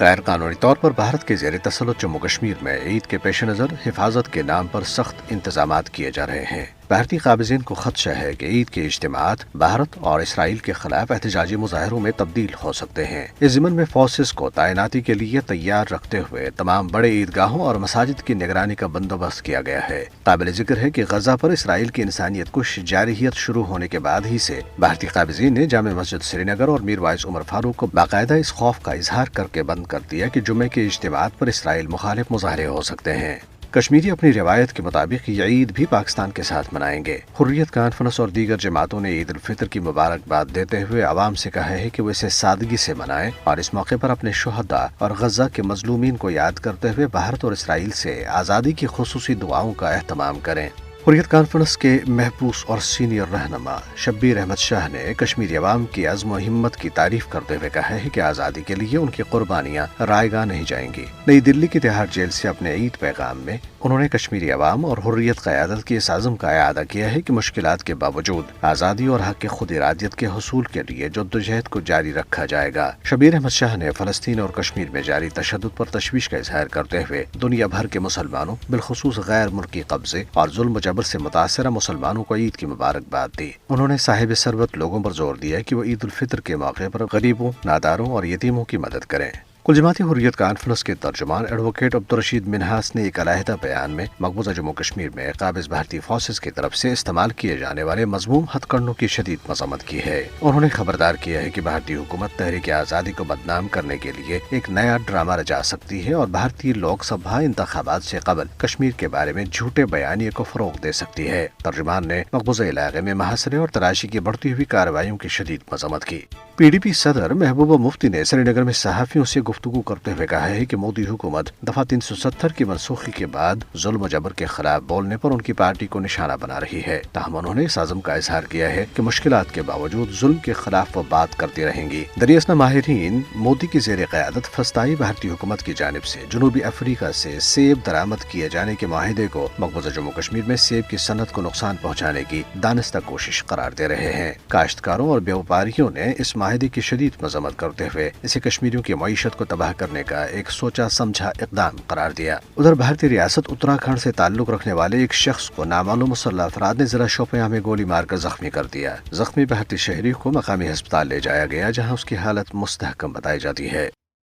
غیر قانونی طور پر بھارت کے زیر تسلط جموں کشمیر میں عید کے پیش نظر حفاظت کے نام پر سخت انتظامات کیے جا رہے ہیں۔ بھارتی قابضین کو خدشہ ہے کہ عید کے اجتماعات بھارت اور اسرائیل کے خلاف احتجاجی مظاہروں میں تبدیل ہو سکتے ہیں۔ اس ضمن میں فورسز کو تعیناتی کے لیے تیار رکھتے ہوئے تمام بڑے عیدگاہوں اور مساجد کی نگرانی کا بندوبست کیا گیا ہے۔ قابل ذکر ہے کہ غزہ پر اسرائیل کی انسانیت کش جارحیت شروع ہونے کے بعد ہی سے بھارتی قابضین نے جامع مسجد سری نگر اور میر وائس عمر فاروق کو باقاعدہ اس خوف کا اظہار کر کے بند کر دیا کہ جمعے کے اجتماعات پر اسرائیل مخالف مظاہرے ہو سکتے ہیں۔ کشمیری اپنی روایت کے مطابق یہ عید بھی پاکستان کے ساتھ منائیں گے۔ حریت کانفرنس اور دیگر جماعتوں نے عید الفطر کی مبارکباد دیتے ہوئے عوام سے کہا ہے کہ وہ اسے سادگی سے منائیں اور اس موقع پر اپنے شہداء اور غزہ کے مظلومین کو یاد کرتے ہوئے بھارت اور اسرائیل سے آزادی کی خصوصی دعاؤں کا اہتمام کریں۔ حریت کانفرنس کے محبوس اور سینئر رہنما شبیر احمد شاہ نے کشمیری عوام کی عزم و ہمت کی تعریف کرتے ہوئے کہا ہے کہ آزادی کے لیے ان کی قربانیاں رائیگاں نہیں جائیں گی۔ نئی دلی کی تہاڑ جیل سے اپنے عید پیغام میں انہوں نے کشمیری عوام اور حریت قیادت کی اس عزم کا اعادہ کیا ہے کہ مشکلات کے باوجود آزادی اور حق خود ارادیت کے حصول کے لیے جدوجہد کو جاری رکھا جائے گا۔ شبیر احمد شاہ نے فلسطین اور کشمیر میں جاری تشدد پر تشویش کا اظہار کرتے ہوئے دنیا بھر کے مسلمانوں بالخصوص غیر ملکی قبضے اور ظلم و جبر سے متاثرہ مسلمانوں کو عید کی مبارکباد دی۔ انہوں نے صاحب ثروت لوگوں پر زور دیا کہ وہ عید الفطر کے موقع پر غریبوں، ناداروں اور یتیموں کی مدد کریں۔ کل جماعتی حریت کانفرنس کے ترجمان ایڈوکیٹ عبدالرشید منہاس نے ایک علیحدہ بیان میں مقبوضہ جموں کشمیر میں قابض بھارتی فورسز کی طرف سے استعمال کیے جانے والے مذموم ہتھ کنڈوں کی شدید مذمت کی ہے۔ انہوں نے خبردار کیا ہے کہ بھارتی حکومت تحریک آزادی کو بدنام کرنے کے لیے ایک نیا ڈرامہ رچا سکتی ہے اور بھارتی لوک سبھا انتخابات سے قبل کشمیر کے بارے میں جھوٹے بیانیے کو فروغ دے سکتی ہے۔ ترجمان نے مقبوضہ علاقے میں محاصرے اور تلاشی کی بڑھتی ہوئی کارروائیوں کی شدید مذمت کی۔ پی ڈی پی صدر محبوبہ مفتی نے سری نگر میں صحافیوں سے گفتگو کرتے ہوئے کہا ہے کہ مودی حکومت دفعہ 370 کی منسوخی کے بعد ظلم و جبر کے خلاف بولنے پر ان کی پارٹی کو نشانہ بنا رہی ہے۔ تاہم انہوں نے اس عزم کا اظہار کیا ہے کہ مشکلات کے باوجود ظلم کے خلاف وہ بات کرتی رہیں گی۔ دریاسنا ماہرین مودی کی زیر قیادت فسطائی بھارتی حکومت کی جانب سے جنوبی افریقہ سے سیب درآمد کیے جانے کے معاہدے کو مقبوضہ جموں کشمیر میں سیب کی صنعت کو نقصان پہنچانے کی دانستہ کوشش قرار دے رہے ہیں۔ کاشتکاروں اور بیوپاریوں نے اس معاہدے کی شدید مذمت کرتے ہوئے اسے کشمیریوں کی معیشت کو تباہ کرنے کا ایک سوچا سمجھا اقدام قرار دیا۔ ادھر بھارتی ریاست اتراکھنڈ سے تعلق رکھنے والے ایک شخص کو نامعلوم مسلح افراد نے ضلع شوپیاں میں گولی مار کر زخمی کر دیا۔ زخمی بھارتی شہری کو مقامی ہسپتال لے جایا گیا جہاں اس کی حالت مستحکم بتائی جاتی ہے۔